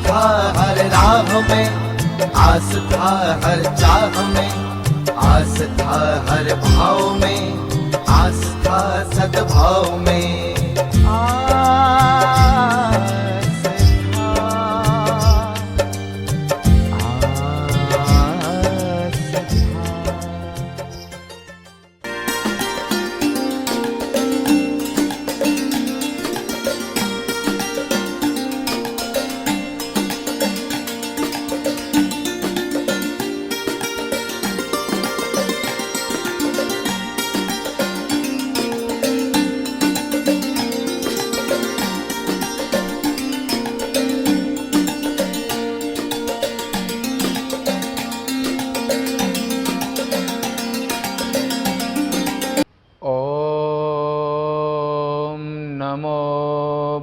था हर राह में, आस था हर चाह में, आस था हर भाव में, आस था सद्भाव में।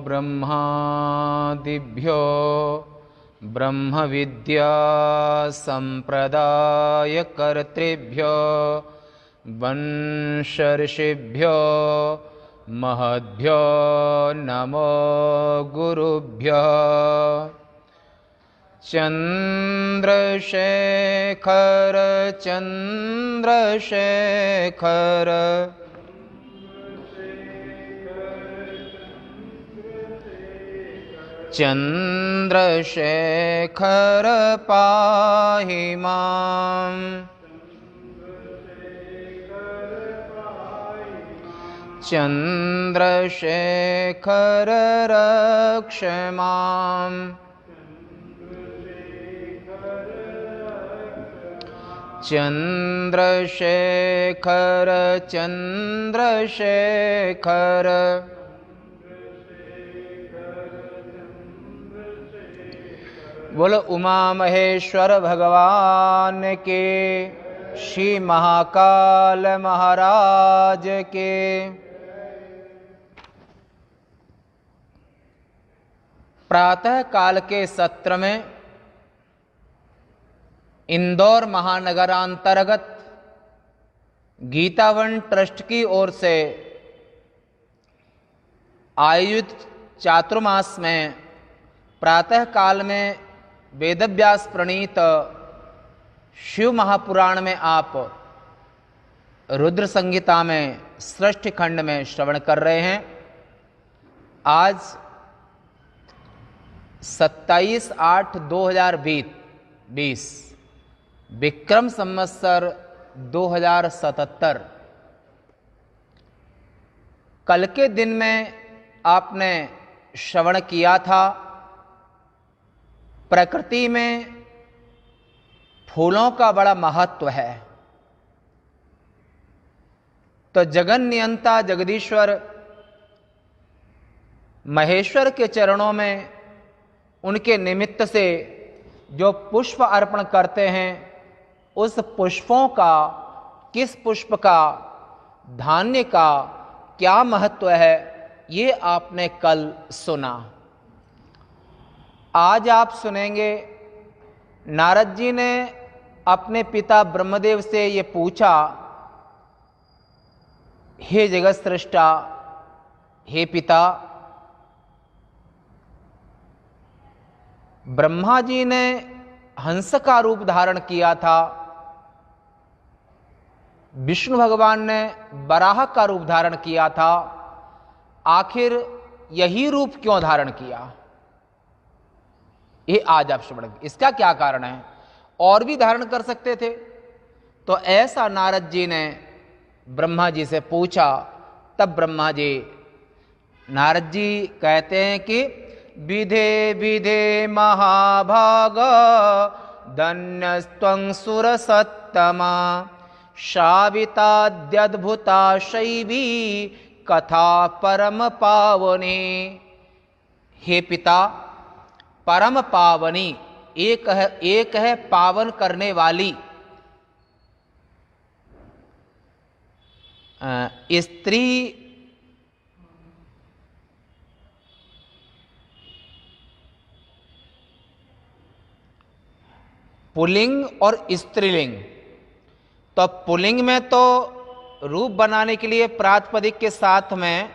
ब्रह्मादिभ्यो ब्रह्मविद्या संप्रदायकर्तृभ्यो वंशर्षिभ्यो महद्भ्यो नमो गुरुभ्यः। चंद्रशेखर चंद्रशेखर चंद्रशेखर पाहि मां। चंद्रशेखर रक्ष मां। चंद्रशेखर चंद्रशेखर बोलो उमा महेश्वर भगवान के, श्री महाकाल महाराज के। प्रातः काल के सत्र में इंदौर महानगरांतर्गत गीतावन ट्रस्ट की ओर से आयोजित चातुर्मास में प्रातः काल में वेदव्यास प्रणीत शिव महापुराण में आप रुद्र संहिता में षष्ठ खंड में श्रवण कर रहे हैं। आज 27/8/2020 विक्रम संवत्सर 2077। कल के दिन में आपने श्रवण किया था प्रकृति में फूलों का बड़ा महत्व है। तो जगन नियंता जगदीश्वर महेश्वर के चरणों में उनके निमित्त से जो पुष्प अर्पण करते हैं, उस पुष्पों का, किस पुष्प का, धान्य का क्या महत्व है, ये आपने कल सुना। आज आप सुनेंगे नारद जी ने अपने पिता ब्रह्मदेव से ये पूछा, हे जगत सृष्टा, हे पिता, ब्रह्मा जी ने हंस का रूप धारण किया था, विष्णु भगवान ने वराह का रूप धारण किया था, आखिर यही रूप क्यों धारण किया, ये आज आप श्रवण, इसका क्या कारण है। और भी धारण कर सकते थे। तो ऐसा नारद जी ने ब्रह्मा जी से पूछा। तब ब्रह्मा जी, नारद जी कहते हैं कि विधे विधे महाभाग धन्यस्त्वं सुरसत्तमा शाविताद्यद्भुता शैवी कथा परम पावनी। हे पिता, परम पावनी एक है पावन करने वाली स्त्री पुल्लिंग और स्त्रीलिंग। तो पुल्लिंग में तो रूप बनाने के लिए प्रातिपदिक के साथ में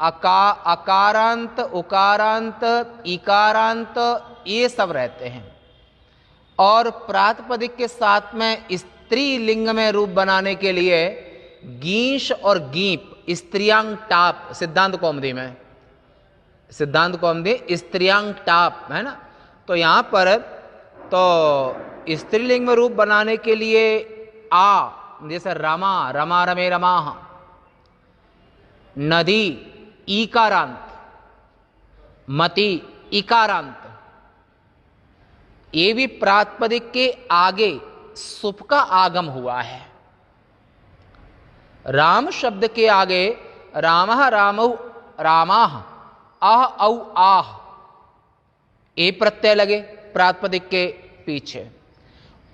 अकारांत, उकारांत, इकारांत ये सब रहते हैं। और प्रातिपदिक के साथ में स्त्रीलिंग में रूप बनाने के लिए गीश और गीप, स्त्रियांग टाप, सिद्धांत कौमुदी में, सिद्धांत कौमुदी स्त्रियांग टाप है ना। तो यहां पर तो स्त्रीलिंग में रूप बनाने के लिए आ, जैसे रमा, रमा रमे रमा, नदी ईकारांत, मति इकारांत, ये भी प्रातिपदिक के आगे सुप का आगम हुआ है। राम शब्द के आगे रामः रामौ रामाः, आह औ आह, ये प्रत्यय लगे प्रातिपदिक के पीछे।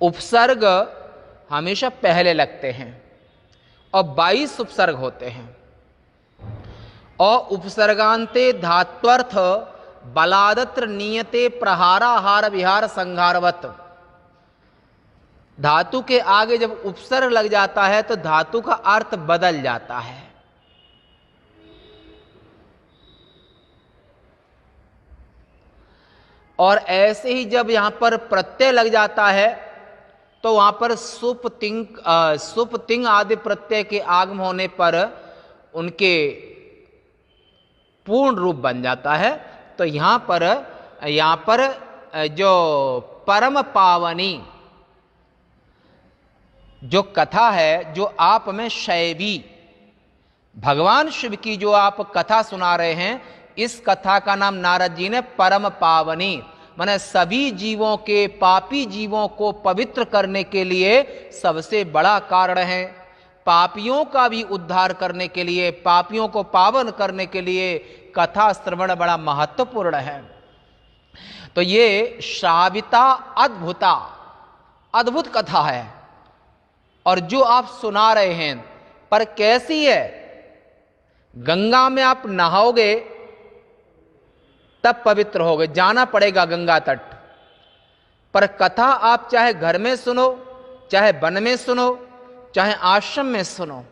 उपसर्ग हमेशा पहले लगते हैं और 22 उपसर्ग होते हैं। और उपसर्गांते धात्वर्थ बलादत्र नियते प्रहाराहार विहार संहारवत, धातु के आगे जब उपसर्ग लग जाता है तो धातु का अर्थ बदल जाता है। और ऐसे ही जब यहां पर प्रत्यय लग जाता है तो वहां पर सुप तिंग आदि प्रत्यय के आगम होने पर उनके पूर्ण रूप बन जाता है। तो यहां पर जो परम पावनी जो कथा है, जो आप में शैवी भगवान शिव की जो आप कथा सुना रहे हैं, इस कथा का नाम नारद जी ने परम पावनी, माने सभी जीवों के, पापी जीवों को पवित्र करने के लिए सबसे बड़ा कारण है। पापियों का भी उद्धार करने के लिए, पापियों को पावन करने के लिए कथा श्रवण बड़ा महत्वपूर्ण है। तो ये श्राविता अद्भुता, अद्भुत कथा है। और जो आप सुना रहे हैं, पर कैसी है? गंगा में आप नहाओगे तब पवित्र होगे, जाना पड़ेगा गंगा तट। पर कथा आप चाहे घर में सुनो, चाहे वन में सुनो, चाहे आश्रम में सुनो,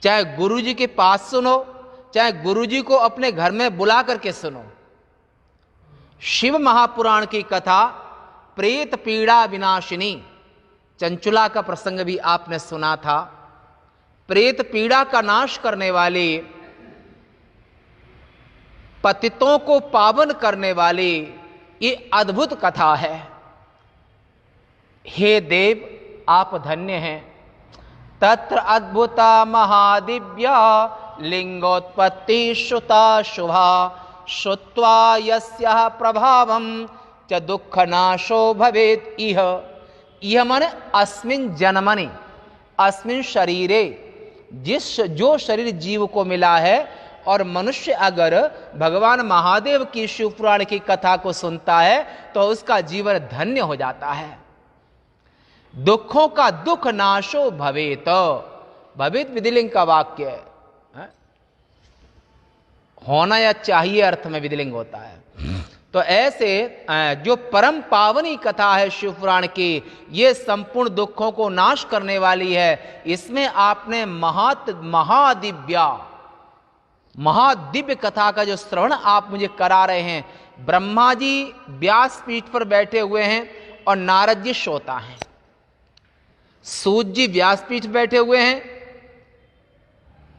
चाहे गुरुजी के पास सुनो, चाहे गुरुजी को अपने घर में बुला करके सुनो, शिव महापुराण की कथा प्रेत पीड़ा विनाशिनी, चंचुला का प्रसंग भी आपने सुना था। प्रेत पीड़ा का नाश करने वाली, पतितों को पावन करने वाली ये अद्भुत कथा है। हे देव, आप धन्य हैं। तत्र अद्भुता महादिव्या लिंगोत्पत्ति श्रुता शुभा, श्रुत्वा यस्याः प्रभावं च दुःख नाशो भवेत् इह। यह माने अस्मिन् जन्मनि, अस्मिन् शरीरे, जो शरीर जीव को मिला है, और मनुष्य अगर भगवान महादेव की शिव पुराण की कथा को सुनता है तो उसका जीवन धन्य हो जाता है। दुखों का दुख नाशो भवेत, भवेत विधिलिंग का वाक्य है, होना या चाहिए अर्थ में विधिलिंग होता है। तो ऐसे जो परम पावनी कथा है शिव पुराण की, ये संपूर्ण दुखों को नाश करने वाली है। इसमें आपने महादिव्य कथा का जो श्रवण आप मुझे करा रहे हैं। ब्रह्मा जी व्यासपीठ पर बैठे हुए हैं और नारद जी श्रोता हैं। सूत जी व्यासपीठ बैठे हुए हैं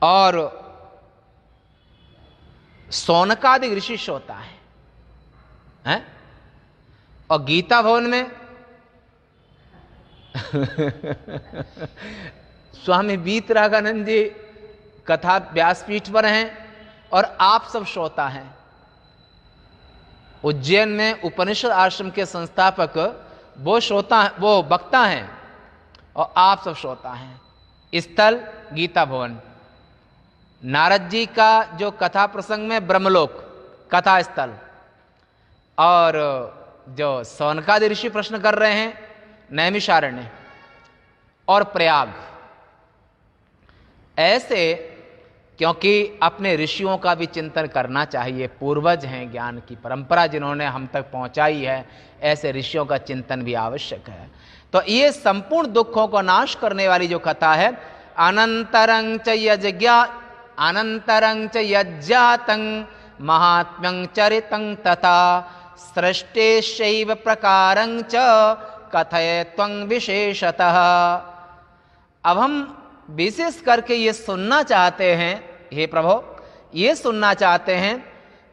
और सौनकादि ऋषि श्रोता हैं। और गीता भवन में स्वामी वीतरागानंद जी कथा व्यासपीठ पर हैं और आप सब श्रोता हैं। उज्जैन में उपनिषद आश्रम के संस्थापक वो श्रोता, वो वक्ता हैं और आप सब श्रोता हैं। स्थल गीता भवन। नारद जी का जो कथा प्रसंग में ब्रह्मलोक कथा स्थल, और जो सौनकादि ऋषि प्रश्न कर रहे हैं नैमिषारण्य और प्रयाग। ऐसे क्योंकि अपने ऋषियों का भी चिंतन करना चाहिए। पूर्वज हैं, ज्ञान की परंपरा जिन्होंने हम तक पहुंचाई है, ऐसे ऋषियों का चिंतन भी आवश्यक है। तो ये संपूर्ण दुखों को नाश करने वाली जो कथा है, अनंतरं च यज्ञा अनंतरं च यज्जातं महात्म्यं चरितं तथा सृष्टेश्चैव प्रकारं च कथय त्वं विशेषतः। अब हम विशेष करके ये सुनना चाहते हैं, हे प्रभु, ये सुनना चाहते हैं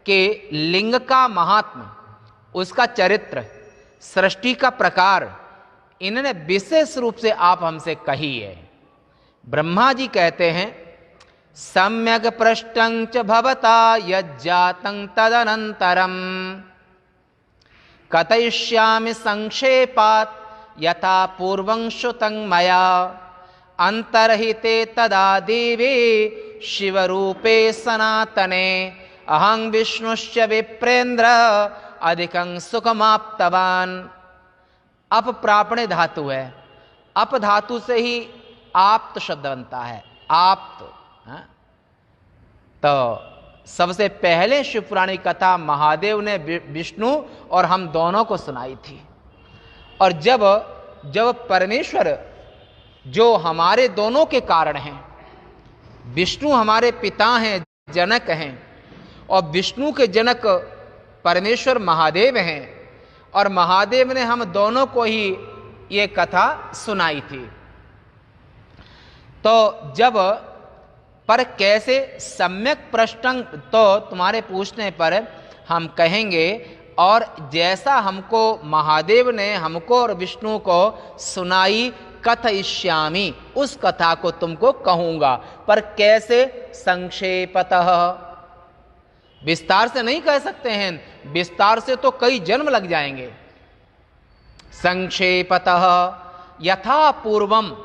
कि लिंग का महात्म, उसका चरित्र, सृष्टि का प्रकार, इन्होंने विशेष रूप से आप हमसे कही है। ब्रह्मा जी कहते हैं, सम्यक पृष्टं च भवता यज्जातं तदनंतरम कथयिष्यामि संक्षेपात् यथा पूर्वं श्रुतं मया अंतर्हिते तदा देवे शिवरूपे सनातने अहं विष्णुश्च विप्रेन्द्र अधिकं सुखमाप्तवान। अप प्रापणे धातु है, अप धातु से ही आप्त शब्द बनता है, आप्त। तो सबसे पहले शिवपुराणी कथा महादेव ने विष्णु और हम दोनों को सुनाई थी। और जब परमेश्वर जो हमारे दोनों के कारण हैं, विष्णु हमारे पिता हैं, जनक हैं, और विष्णु के जनक परमेश्वर महादेव हैं, और महादेव ने हम दोनों को ही ये कथा सुनाई थी। तो जब पर कैसे सम्यक प्रश्न, तो तुम्हारे पूछने पर हम कहेंगे, और जैसा हमको महादेव ने हमको और विष्णु को सुनाई कथयिष्यामि, उस कथा को तुमको कहूंगा। पर कैसे? संक्षेपतः, विस्तार से नहीं कह सकते हैं, विस्तार से तो कई जन्म लग जाएंगे। संक्षेपतः यथा पूर्वम,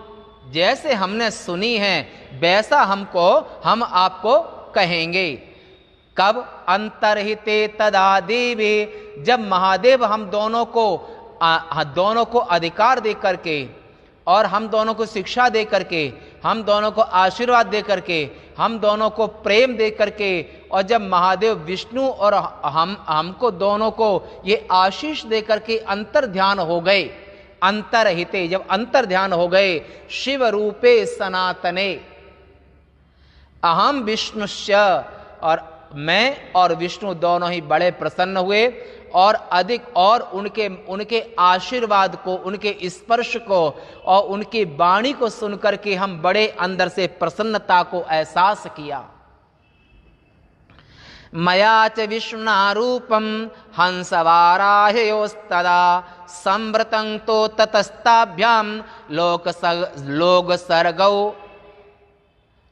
जैसे हमने सुनी है वैसा हम आपको कहेंगे। कब? अंतर्हिते तदा देवे, जब महादेव हम दोनों को अधिकार दे करके, और हम दोनों को शिक्षा दे करके, हम दोनों को आशीर्वाद दे करके, हम दोनों को प्रेम दे करके, और जब महादेव विष्णु और हमको दोनों को ये आशीष दे करके अंतर ध्यान हो गए, अंतरहिते जब अंतर ध्यान हो गए, शिव रूपे सनातने अहम विष्णुश्च, और मैं और विष्णु दोनों ही बड़े प्रसन्न हुए, और अधिक और उनके आशीर्वाद को, उनके स्पर्श को और उनकी वाणी को सुनकर के हम बड़े अंदर से प्रसन्नता को एहसास किया। मया च विष्णुरूपम हंसवाराह्योस्तदा संवृतं तो ततस्ताभ्याम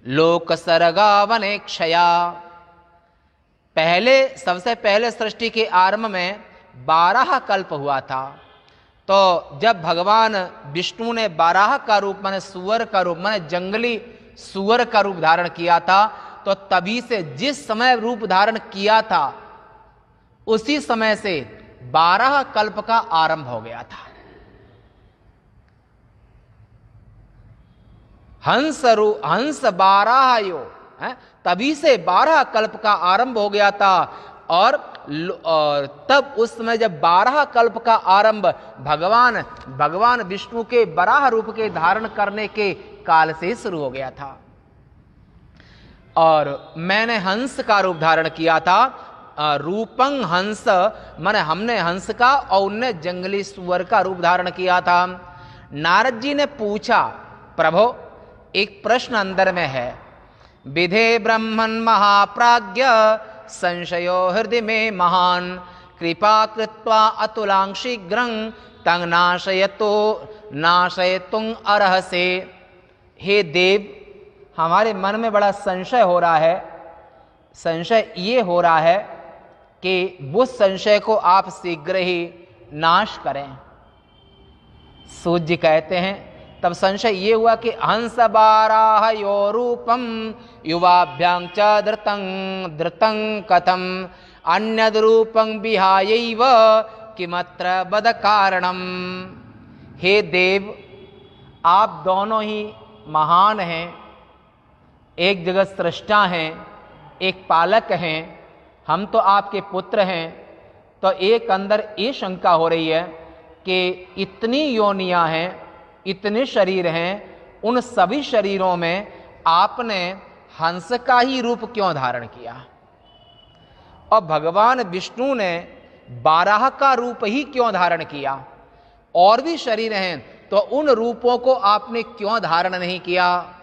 लोकसर्गावनेक्षया। सबसे पहले सृष्टि के आरंभ में 12 कल्प हुआ था। तो जब भगवान विष्णु ने 12 का रूप, माने सुअर का रूप, माने जंगली सुअर का रूप धारण किया था, तो तभी से जिस समय रूप धारण किया था उसी समय से 12 कल्प का आरंभ हो गया था। हंस 12 तभी से 12 कल्प का आरंभ हो गया था। और तब उस समय जब 12 कल्प का आरंभ भगवान विष्णु के वराह रूप के धारण करने के काल से शुरू हो गया था। और मैंने हंस का रूप धारण किया था। रूपं हंस, माने हमने हंस का, और उनने जंगली सुअर का रूप धारण किया था। नारद जी ने पूछा, प्रभु एक प्रश्न अंदर में है, विधे ब्रह्मन् महाप्राज्ञ संशयो हृदय में महान कृपा कृत्वा अतुलां शीघ्रं तंग नाशयतुं अर्हसे। हे देव, हमारे मन में बड़ा संशय हो रहा है। संशय ये हो रहा है कि उस संशय को आप शीघ्र ही नाश करें। सूत जी कहते हैं, तब संशय ये हुआ कि हंस बाराह्यो रूपम युवाभ्यां च धृतं कथम अन्यद रूपं विहायैव किमत्र बद कारणम। हे देव, आप दोनों ही महान हैं, एक जगत सृष्टा हैं, एक पालक हैं, हम तो आपके पुत्र हैं। तो एक अंदर ये शंका हो रही है कि इतनी योनियां हैं, इतने शरीर हैं, उन सभी शरीरों में आपने हंस का ही रूप क्यों धारण किया? और भगवान विष्णु ने बाराह का रूप ही क्यों धारण किया? और भी शरीर हैं, तो उन रूपों को आपने क्यों धारण नहीं किया?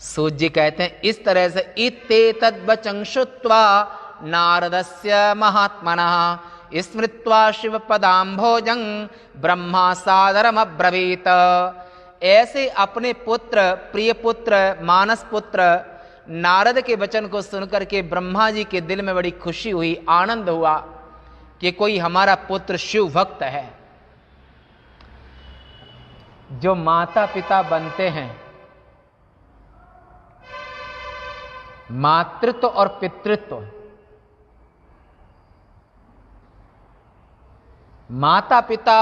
सूत जी कहते हैं इस तरह से, इत्ते तद्वचं श्रुत्वा नारदस्य महात्मनः स्मृत्वा शिव पदाम्भोजं ब्रह्मा सादरम अब्रवीत। ऐसे अपने पुत्र, प्रिय पुत्र, मानस पुत्र नारद के वचन को सुनकर के ब्रह्मा जी के दिल में बड़ी खुशी हुई, आनंद हुआ कि कोई हमारा पुत्र शिव भक्त है। जो माता पिता बनते हैं, मातृत्व और पितृत्व, माता पिता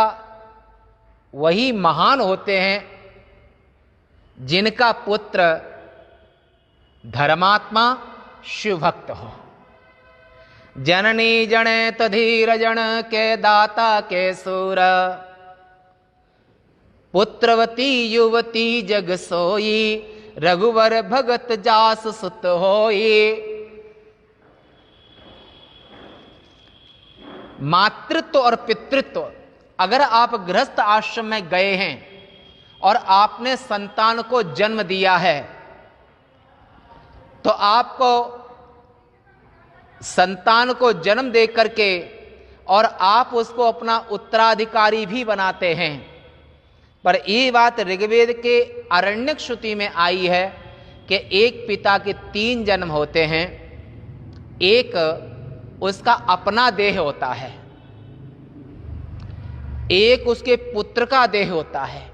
वही महान होते हैं जिनका पुत्र धर्मात्मा शिवभक्त हो। जननी जनेत धीर जन के दाता के सूर, पुत्रवती युवती जग सोई, रघुवर भगत जास सुत होई। मातृत्व और पितृत्व, अगर आप गृहस्थ आश्रम में गए हैं और आपने संतान को जन्म दिया है, तो आपको संतान को जन्म दे करके और आप उसको अपना उत्तराधिकारी भी बनाते हैं। पर ये बात ऋग्वेद के आरण्यक श्रुति में आई है कि एक पिता के 3 जन्म होते हैं। एक उसका अपना देह होता है, एक उसके पुत्र का देह होता है,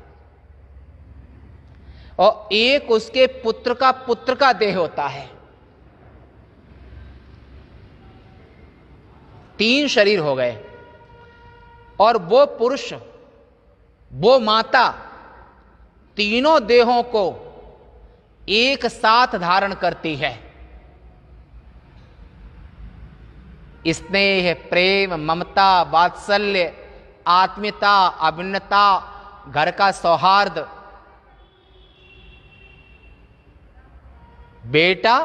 और एक उसके पुत्र का पुत्र का देह होता है। 3 शरीर हो गए। और वो पुरुष, वो माता तीनों देहों को एक साथ धारण करती है। स्नेह, प्रेम, ममता, वात्सल्य, आत्मीयता, अभिन्नता, घर का सौहार्द, बेटा,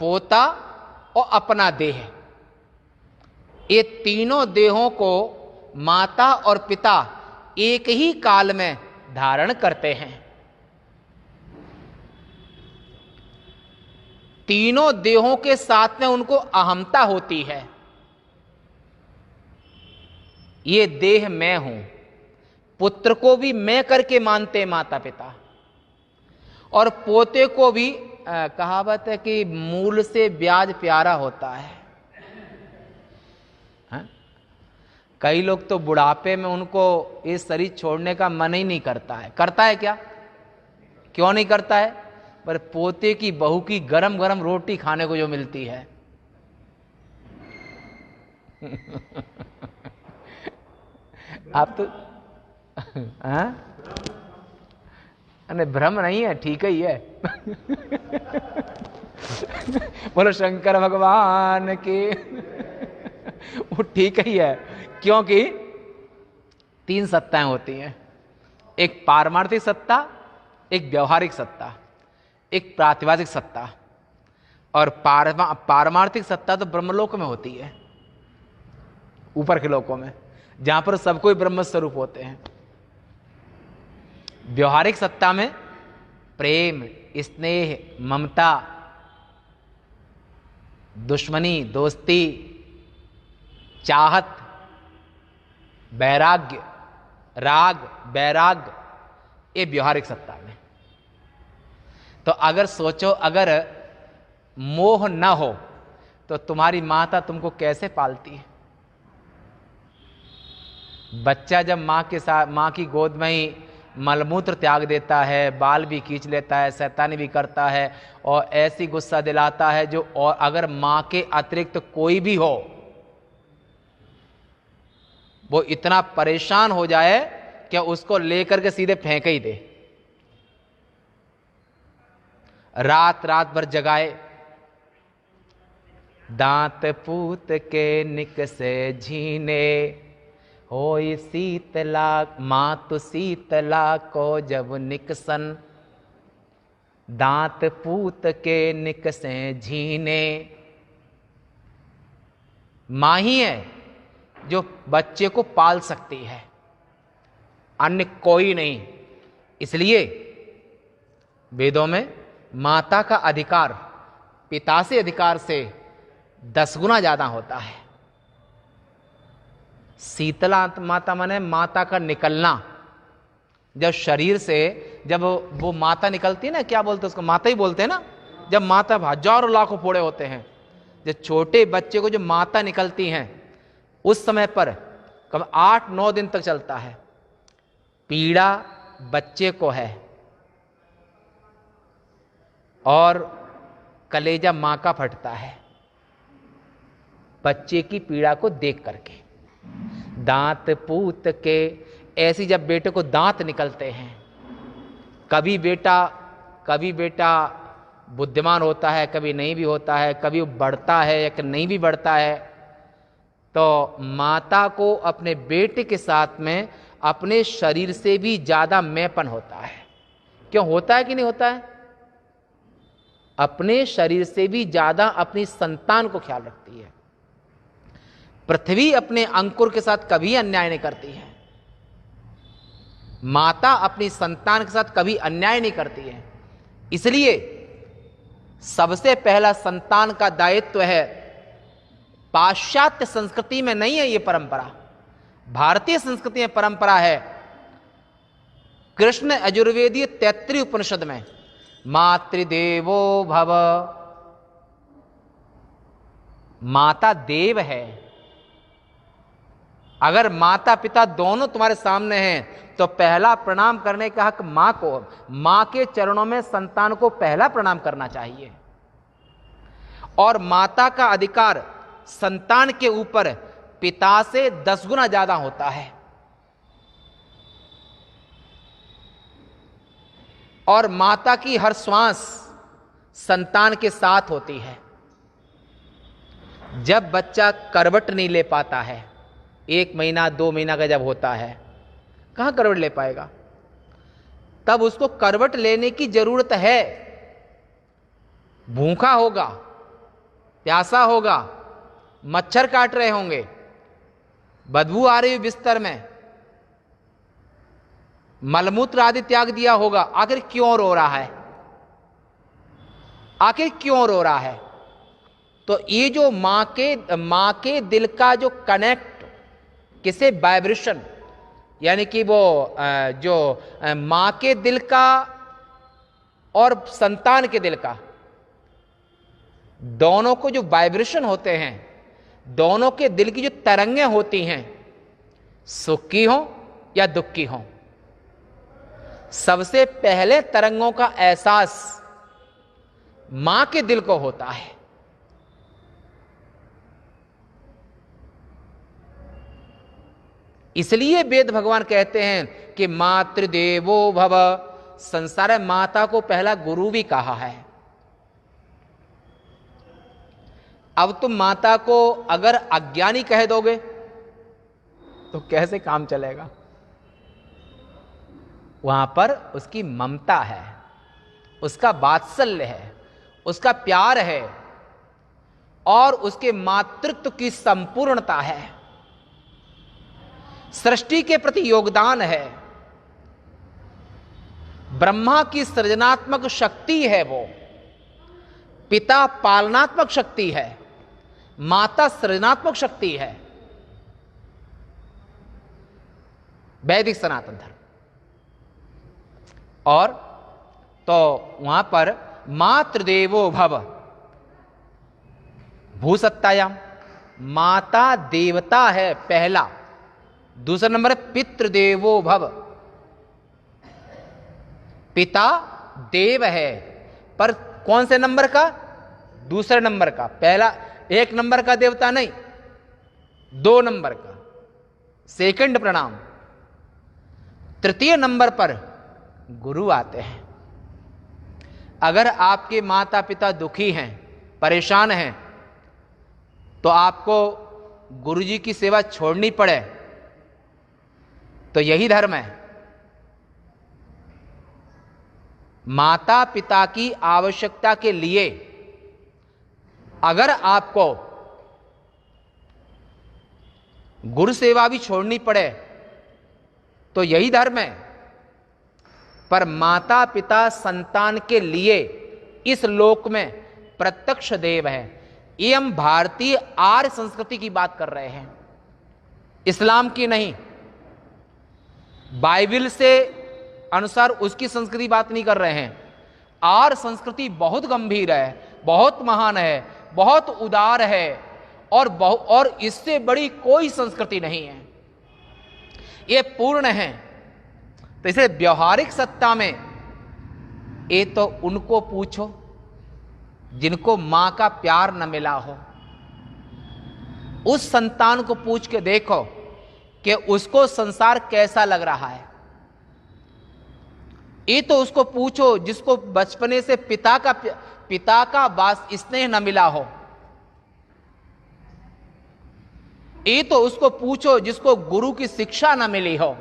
पोता और अपना देह, ये तीनों देहों को माता और पिता एक ही काल में धारण करते हैं। तीनों देहों के साथ में उनको अहमता होती है। ये देह मैं हूं। पुत्र को भी मैं करके मानते माता पिता, और पोते को भी कहावत है कि मूल से ब्याज प्यारा होता है। कई लोग तो बुढ़ापे में उनको इस शरीर छोड़ने का मन ही नहीं करता है। करता है क्या? क्यों नहीं करता है? पर पोते की बहू की गरम गरम रोटी खाने को जो मिलती है आप तो अरे भ्रम नहीं है, ठीक ही है। बोलो शंकर भगवान की। वो ठीक ही है, क्योंकि 3 सत्ताएं होती हैं। एक पारमार्थिक सत्ता, एक व्यवहारिक सत्ता, एक प्रातिभासिक सत्ता। और पारमार्थिक सत्ता तो ब्रह्मलोक में होती है, ऊपर के लोकों में, जहां पर सब कोई ब्रह्म स्वरूप होते हैं। व्यवहारिक सत्ता में प्रेम, स्नेह, ममता, दुश्मनी, दोस्ती, चाहत, वैराग्य, राग, वैराग्य, ये व्यवहारिक सत्ता में। तो अगर सोचो, अगर मोह न हो तो तुम्हारी माता तुमको कैसे पालती है? बच्चा जब मां के साथ, मां की गोद में ही मलमूत्र त्याग देता है, बाल भी खींच लेता है, शैतानी भी करता है, और ऐसी गुस्सा दिलाता है जो, और अगर मां के अतिरिक्त कोई भी हो, वो इतना परेशान हो जाए कि उसको लेकर के सीधे फेंक ही दे, रात रात भर जगाए। दांत पूत के निक से झीने, होई शीतला मातु शीतला को जब निकसन। दांत पूत के निकसें झीने। मां ही है जो बच्चे को पाल सकती है, अन्य कोई नहीं। इसलिए वेदों में माता का अधिकार पिता से अधिकार से 10 गुना ज्यादा होता है। शीतला माता माने माता का निकलना, जब शरीर से जब वो माता निकलती है ना, क्या बोलते हैं उसको, माता ही बोलते हैं ना। जब माता हजारों लाखों फोड़े होते हैं, जब छोटे बच्चे को जो माता निकलती हैं उस समय पर कब 8-9 दिन तक चलता है। पीड़ा बच्चे को है और कलेजा मां का फटता है बच्चे की पीड़ा को देख करके। दांत पूत के, ऐसी जब बेटे को दांत निकलते हैं, कभी बेटा बुद्धिमान होता है, कभी नहीं भी होता है, कभी वो बढ़ता है या नहीं भी बढ़ता है, तो माता को अपने बेटे के साथ में अपने शरीर से भी ज्यादा मैपन होता है। क्यों होता है कि नहीं होता है? अपने शरीर से भी ज्यादा अपनी संतान को ख्याल रखती है। पृथ्वी अपने अंकुर के साथ कभी अन्याय नहीं करती है, माता अपनी संतान के साथ कभी अन्याय नहीं करती है। इसलिए सबसे पहला संतान का दायित्व है। पाश्चात्य संस्कृति में नहीं है ये परंपरा, भारतीय संस्कृति में परंपरा है। कृष्ण यजुर्वेदीय 33 उपनिषद में मातृदेवो भव, माता देव है। अगर माता पिता दोनों तुम्हारे सामने हैं तो पहला प्रणाम करने का हक मां को, मां के चरणों में संतान को पहला प्रणाम करना चाहिए। और माता का अधिकार संतान के ऊपर पिता से 10 गुना ज्यादा होता है। और माता की हर श्वास संतान के साथ होती है। जब बच्चा करवट नहीं ले पाता है, 1 महीना 2 महीना का जब होता है, कहां करवट ले पाएगा? तब उसको करवट लेने की जरूरत है। भूखा होगा, प्यासा होगा, मच्छर काट रहे होंगे, बदबू आ रही है बिस्तर में, मलमूत्र आदि त्याग दिया होगा। आखिर क्यों रो रहा है? आखिर क्यों रो रहा है? तो ये जो मां के दिल का जो कनेक्ट, किसे वाइब्रेशन, यानी कि वो जो मां के दिल का और संतान के दिल का, दोनों को जो वाइब्रेशन होते हैं, दोनों के दिल की जो तरंगें होती हैं, सुख की हो या दुख की हो, सबसे पहले तरंगों का एहसास मां के दिल को होता है। इसलिए वेद भगवान कहते हैं कि मातृदेवो भव, संसार में माता को पहला गुरु भी कहा है। अब तुम माता को अगर अज्ञानी कह दोगे तो कैसे काम चलेगा? वहां पर उसकी ममता है, उसका वात्सल्य है, उसका प्यार है और उसके मातृत्व की संपूर्णता है, सृष्टि के प्रति योगदान है, ब्रह्मा की सृजनात्मक शक्ति है, वो पिता पालनात्मक शक्ति है, माता सृजनात्मक शक्ति है। वैदिक सनातन धर्म। और तो वहां पर मातृदेवो भव, भूसत्तायाम, माता देवता है पहला। दूसरा नंबर है पितृदेवो भव, पिता देव है, पर कौन से नंबर का? दूसरे नंबर का। पहला 1 नंबर का देवता नहीं, 2 नंबर का, सेकंड प्रणाम। तृतीय नंबर पर गुरु आते हैं। अगर आपके माता पिता दुखी हैं, परेशान हैं, तो आपको गुरु जी की सेवा छोड़नी पड़े तो यही धर्म है। माता पिता की आवश्यकता के लिए अगर आपको गुरु सेवा भी छोड़नी पड़े तो यही धर्म है। पर माता पिता संतान के लिए इस लोक में प्रत्यक्ष देव है। ये हम भारतीय आर्य संस्कृति की बात कर रहे हैं, इस्लाम की नहीं। बाइबल से अनुसार उसकी संस्कृति बात नहीं कर रहे हैं। आर्य संस्कृति बहुत गंभीर है, बहुत महान है, बहुत उदार है और इससे बड़ी कोई संस्कृति नहीं है। ये पूर्ण है। तो इसे व्यवहारिक सत्ता में ये तो उनको पूछो जिनको मां का प्यार न मिला हो। उस संतान को पूछ के देखो कि उसको संसार कैसा लग रहा है। ये तो उसको पूछो जिसको बचपने से पिता का वास स्नेह न मिला हो। ये तो उसको पूछो जिसको गुरु की शिक्षा न मिली हो।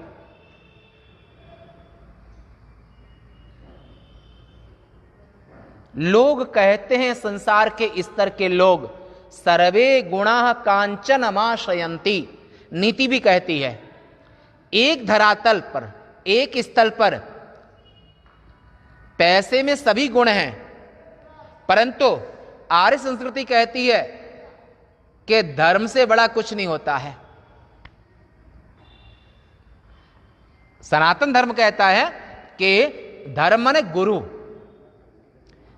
लोग कहते हैं, संसार के स्तर के लोग, सर्वे गुणाः कांचनमाश्रयन्ति। नीति भी कहती है एक धरातल पर, एक स्थल पर पैसे में सभी गुण हैं, परंतु आर्य संस्कृति कहती है कि धर्म से बड़ा कुछ नहीं होता है। सनातन धर्म कहता है कि धर्म माने गुरु।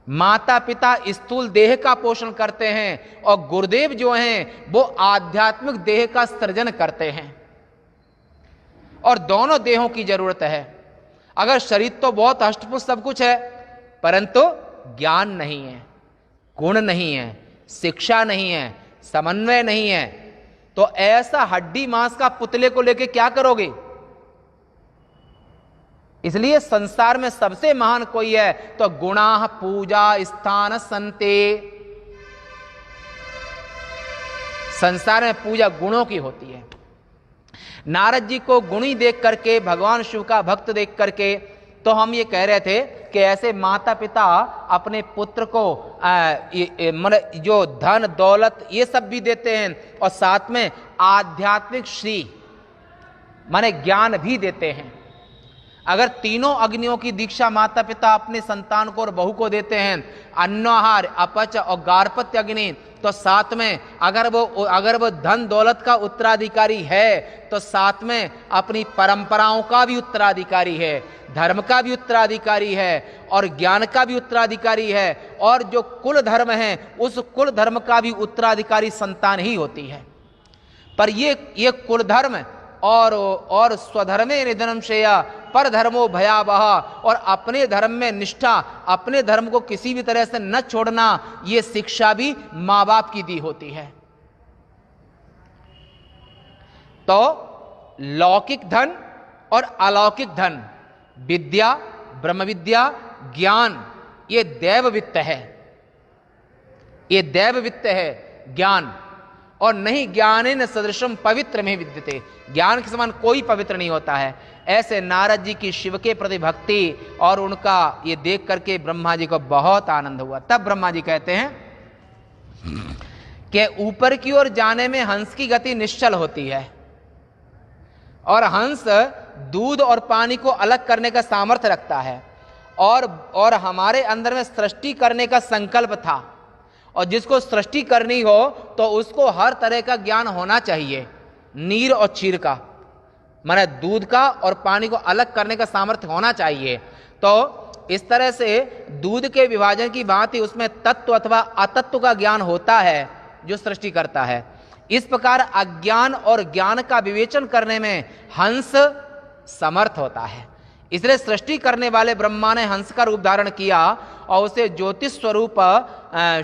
माता पिता स्थूल देह का पोषण करते हैं और गुरुदेव जो हैं वो आध्यात्मिक देह का सृजन करते हैं। और दोनों देहों की जरूरत है। अगर शरीर तो बहुत हष्टपुष्ट सब कुछ है, परंतु ज्ञान नहीं है, गुण नहीं है, शिक्षा नहीं है, समन्वय नहीं है, तो ऐसा हड्डी मांस का पुतले को लेके क्या करोगे? इसलिए संसार में सबसे महान कोई है तो गुणाः पूजा स्थान संते। संसार में पूजा गुणों की होती है। नारद जी को गुणी देख करके, भगवान शिव का भक्त देख करके, तो हम ये कह रहे थे कि ऐसे माता पिता अपने पुत्र को जो धन दौलत ये सब भी देते हैं और साथ में आध्यात्मिक श्री माने ज्ञान भी देते हैं। अगर तीनों अग्नियों की दीक्षा माता पिता अपने संतान को और बहू को देते हैं, अन्नहार, अपच और गार्हपत्य अग्नि, तो साथ में अगर वो धन दौलत का उत्तराधिकारी है तो साथ में अपनी परंपराओं का भी उत्तराधिकारी है, धर्म का भी उत्तराधिकारी है और ज्ञान का भी उत्तराधिकारी है। और जो कुल धर्म है उस कुल धर्म का भी उत्तराधिकारी संतान ही होती है। पर ये कुल धर्म और स्वधर्मे निधनम श्रेया पर धर्मो भयावह, और अपने धर्म में निष्ठा, अपने धर्म को किसी भी तरह से न छोड़ना, ये शिक्षा भी माँ बाप की दी होती है। तो लौकिक धन और अलौकिक धन, विद्या, ब्रह्म विद्या, ज्ञान, ये दैव वित्त है। ये दैव वित्त है ज्ञान। और नहीं ज्ञानेन सदृशम पवित्र में विद्यते। ज्ञान के समान कोई पवित्र नहीं होता है। ऐसे नारद जी की शिव के प्रति भक्ति और उनका ये देख करके ब्रह्मा जी को बहुत आनंद हुआ। तब ब्रह्मा जी कहते हैं कि ऊपर की ओर जाने में हंस की गति निश्चल होती है और हंस दूध और पानी को अलग करने का सामर्थ्य रखता है। और हमारे अंदर में सृष्टि करने का संकल्प था, और जिसको सृष्टि करनी हो तो उसको हर तरह का ज्ञान होना चाहिए, नीर और चीर का, माने दूध का और पानी को अलग करने का सामर्थ्य होना चाहिए। तो इस तरह से दूध के विभाजन की भांति उसमें तत्व अथवा अतत्व का ज्ञान होता है जो सृष्टि करता है। इस प्रकार अज्ञान और ज्ञान का विवेचन करने में हंस समर्थ होता है। इसलिए सृष्टि करने वाले ब्रह्मा ने हंस का रूप धारण किया और उसे ज्योतिष स्वरूप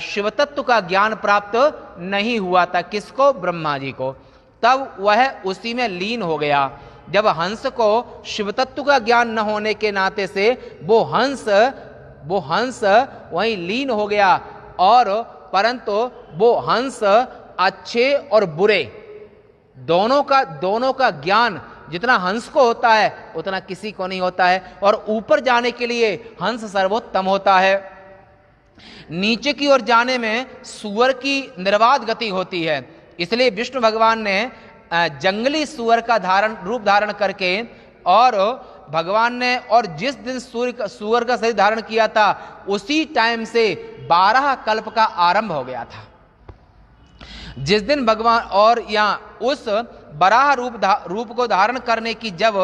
शिव तत्व का ज्ञान प्राप्त नहीं हुआ था। किसको? ब्रह्मा जी को। तब वह उसी में लीन हो गया। जब हंस को शिव तत्व का ज्ञान न होने के नाते से वो हंस वहीं लीन हो गया, और परंतु वो हंस अच्छे और बुरे दोनों का ज्ञान जितना हंस को होता है उतना किसी को नहीं होता है, और ऊपर जाने के लिए हंस सर्वोत्तम होता है। नीचे की ओर जाने में सूअर की निर्बाध गति होती है, इसलिए विष्णु भगवान ने जंगली सूअर का रूप धारण करके, और भगवान ने और जिस दिन सूअर का शरीर धारण किया था उसी टाइम से 12 कल्प का आरंभ हो गया था। जिस दिन भगवान और यहाँ उस बराह रूप को धारण करने की जब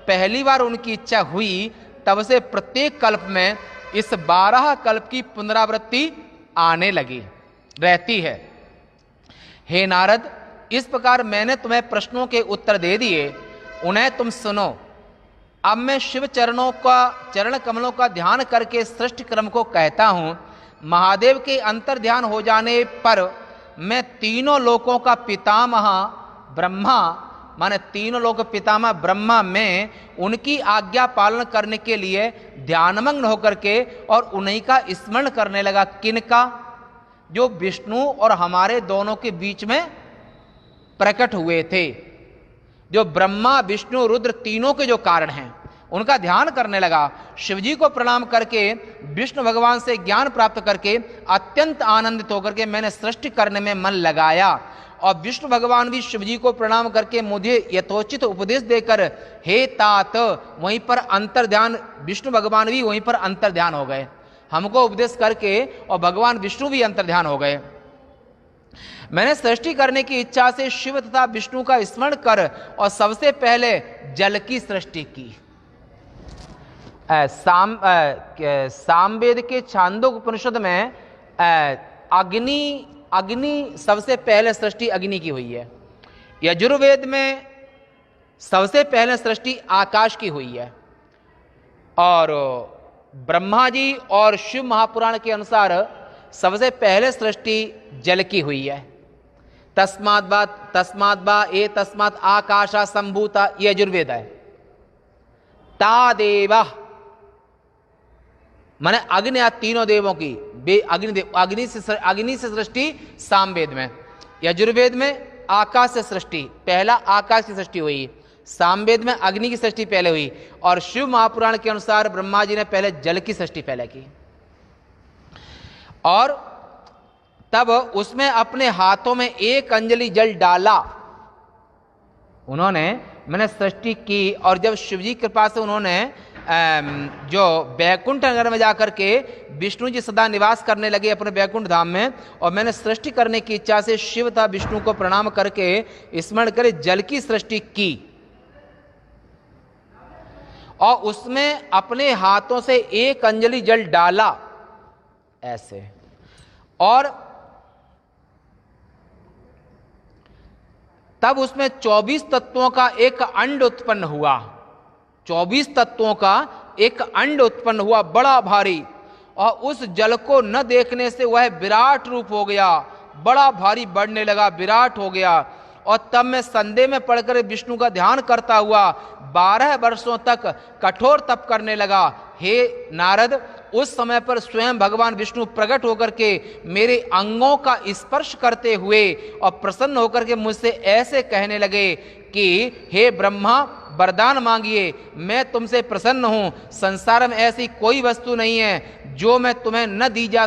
पहली बार उनकी इच्छा हुई, तब से प्रत्येक कल्प में इस 12 कल्प की पुनरावृत्ति आने लगी रहती है। हे नारद, इस प्रकार मैंने तुम्हें प्रश्नों के उत्तर दे दिए, उन्हें तुम सुनो। अब मैं शिव चरण कमलों का ध्यान करके सृष्टि क्रम को कहता हूं। महादेव के अंतर ध्यान हो जाने पर मैं तीनों लोकों का पितामह ब्रह्मा, माने तीनों लोक पितामह ब्रह्मा में उनकी आज्ञा पालन करने के लिए ध्यानमग्न होकर के और उन्हीं का स्मरण करने लगा। किनका? जो विष्णु और हमारे दोनों के बीच में प्रकट हुए थे, जो ब्रह्मा विष्णु रुद्र तीनों के जो कारण हैं, उनका ध्यान करने लगा। शिवजी को प्रणाम करके, विष्णु भगवान से ज्ञान प्राप्त करके अत्यंत आनंदित होकर के मैंने सृष्टि करने में मन लगाया। और विष्णु भगवान भी शिवजी को प्रणाम करके मुझे यथोचित उपदेश देकर, हे तात, वहीं पर अंतर ध्यान, विष्णु भगवान भी वहीं पर अंतर ध्यान हो गए, हमको उपदेश करके, और भगवान विष्णु भी अंतर ध्यान हो गए। मैंने सृष्टि करने की इच्छा से शिव तथा विष्णु का स्मरण कर और सबसे पहले जल की सृष्टि की। सामवेद के छांदोग्य उपनिषद में अग्नि सबसे पहले सृष्टि अग्नि की हुई है। यजुर्वेद में सबसे पहले सृष्टि आकाश की हुई है, और ब्रह्मा जी और शिव महापुराण के अनुसार सबसे पहले सृष्टि जल की हुई है। तस्मात् आकाशा संभूता, ये यजुर्वेद है। तादेवा माने अग्नि, या तीनों देवों की अग्नि से सृष्टि सामवेद में। यजुर्वेद में आकाश से सृष्टि, पहला आकाश की सृष्टि हुई। सामवेद में अग्नि की सृष्टि पहले हुई, और शिव महापुराण के अनुसार ब्रह्मा जी ने पहले जल की सृष्टि पहले की, और तब उसमें अपने हाथों में 1 अंजलि जल डाला उन्होंने, मैंने सृष्टि की। और जब शिवजी की कृपा से उन्होंने जो बैकुंठ नगर में जाकर के विष्णु जी सदा निवास करने लगे अपने बैकुंठ धाम में, और मैंने सृष्टि करने की इच्छा से शिव तथा विष्णु को प्रणाम करके स्मरण करे जल की सृष्टि की, और उसमें अपने हाथों से 1 अंजलि जल डाला ऐसे, और तब उसमें 24 तत्वों का एक अंड उत्पन्न हुआ। 24 तत्वों का एक अंड उत्पन्न हुआ, बड़ा भारी, और उस जल को न देखने से वह विराट रूप हो गया, बड़ा भारी बढ़ने लगा, विराट हो गया। और तब मैं संदेह में पड़कर विष्णु का ध्यान करता हुआ 12 वर्षों तक कठोर तप करने लगा। हे नारद, उस समय पर स्वयं भगवान विष्णु प्रकट होकर के मेरे अंगों का स्पर्श करते हुए और प्रसन्न होकर के मुझसे ऐसे कहने लगे कि हे ब्रह्मा, वरदान मांगिए, मैं तुमसे प्रसन्न हूं। संसार में ऐसी कोई वस्तु नहीं है जो मैं तुम्हें न दी जा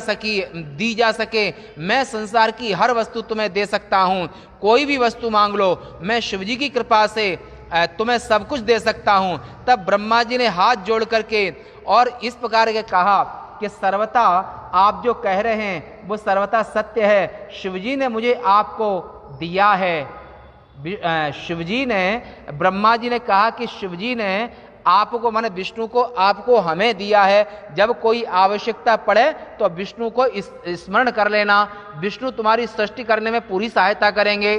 सके। मैं संसार की हर वस्तु तुम्हें दे सकता हूं, कोई भी वस्तु मांग लो, मैं शिवजी की कृपा से तुम्हें सब कुछ दे सकता हूं। तब ब्रह्मा जी ने हाथ जोड़ करके और इस प्रकार के कहा कि सर्वथा आप जो कह रहे हैं वो सर्वथा सत्य है, शिवजी ने मुझे आपको दिया है। शिवजी ने, ब्रह्मा जी ने कहा कि शिवजी ने आपको, माने विष्णु को, आपको हमें दिया है। जब कोई आवश्यकता पड़े तो विष्णु को स्मरण कर लेना, विष्णु तुम्हारी सृष्टि करने में पूरी सहायता करेंगे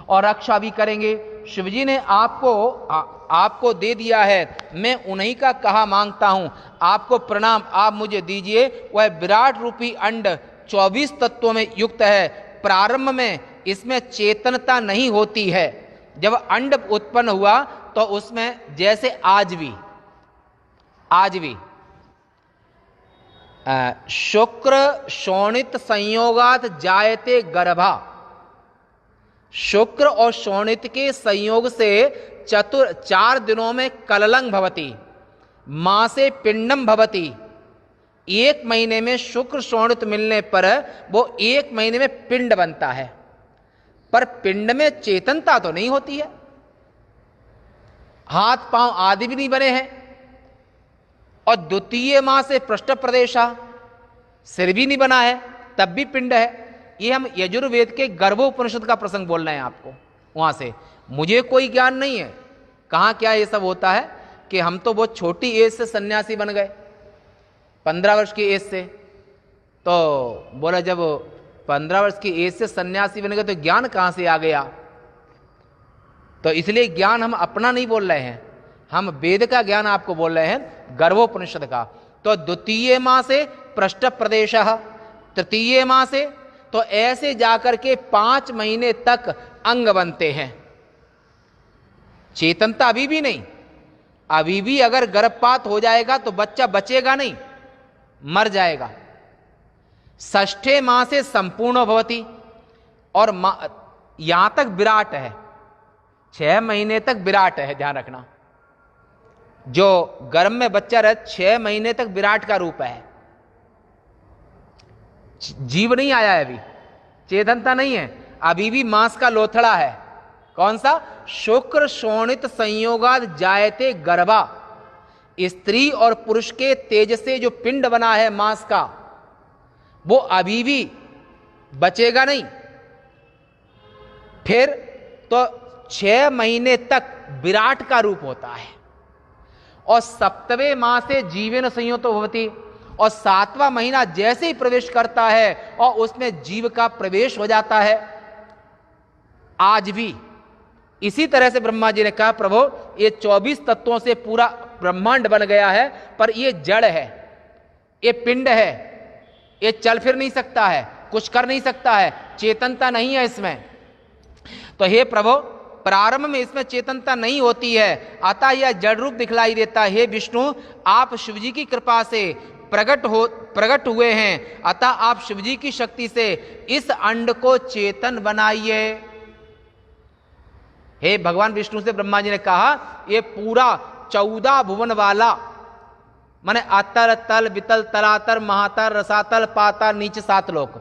और रक्षा भी करेंगे। शिवजी ने आपको दे दिया है, मैं उन्हीं का कहा मांगता हूं। आपको प्रणाम, आप मुझे दीजिए। वह विराट रूपी अंड 24 तत्वों में युक्त है। प्रारंभ में इसमें चेतनता नहीं होती है। जब अंड उत्पन्न हुआ तो उसमें जैसे आज भी शुक्र शोणित संयोगात जायते गर्भा, शुक्र और शोणित के संयोग से 4 दिनों में कललं भवति, मासे पिंडम भवति। 1 महीने में शुक्र शोणित मिलने पर वो 1 महीने में पिंड बनता है, पर पिंड में चेतनता तो नहीं होती है। हाथ पांव आदि भी नहीं बने हैं। और द्वितीय माह से पृष्ठ प्रदेशा, सिर भी नहीं बना है, तब भी पिंड है। ये हम यजुर्वेद के गर्भोपनिषद का प्रसंग बोल रहे हैं आपको, वहां से। मुझे कोई ज्ञान नहीं है कहाँ क्या ये सब होता है, कि हम तो बहुत छोटी एज से सन्यासी बन गए, 15 वर्ष की एज से। तो बोला जब 15 वर्ष की एज से सन्यासी बन गए तो ज्ञान कहाँ से आ गया? तो इसलिए ज्ञान हम अपना नहीं बोल रहे हैं, हम वेद का ज्ञान आपको बोल रहे हैं, गर्भोपनिषद का। तो द्वितीय माह से पृष्ठ प्रदेश, तृतीय माह से, तो ऐसे जाकर के 5 महीने तक अंग बनते हैं। चेतनता अभी भी नहीं। अभी भी अगर गर्भपात हो जाएगा तो बच्चा बचेगा नहीं, मर जाएगा। षष्ठे माह से संपूर्ण भवति, और यहां तक विराट है, 6 महीने तक विराट है, ध्यान रखना। जो गर्भ में बच्चा रहे 6 महीने तक विराट का रूप है। जीव नहीं आया है, अभी चेतनता नहीं है, अभी भी मांस का लोथड़ा है। कौन सा? शुक्र शोणित संयोगाद जायते गर्भा। स्त्री और पुरुष के तेज से जो पिंड बना है मांस का, वो अभी भी बचेगा नहीं। फिर तो 6 महीने तक विराट का रूप होता है। और 7वें माह से जीवेन संयुतो भवति, और 7वां महीना जैसे ही प्रवेश करता है और उसमें जीव का प्रवेश हो जाता है। आज भी इसी तरह से ब्रह्मा जी ने कहा, प्रभु ये 24 तत्वों से पूरा ब्रह्मांड बन गया है, पर ये जड़ है, ये पिंड है, ये चल फिर नहीं सकता है, कुछ कर नहीं सकता है, चेतनता नहीं है इसमें। तो हे प्रभु, प्रारंभ में इसमें चेतनता नहीं होती है, अतः यह जड़ रूप दिखलाई देता है। हे विष्णु, आप शिवजी की कृपा से प्रकट हुए हैं, अतः आप शिवजी की शक्ति से इस अंड को चेतन बनाइए। हे भगवान विष्णु से ब्रह्मा जी ने कहा, ये पूरा 14 भुवन वाला, माने अतर तल वितल तलातर महातर रसातल पाताल नीच 7 लोक,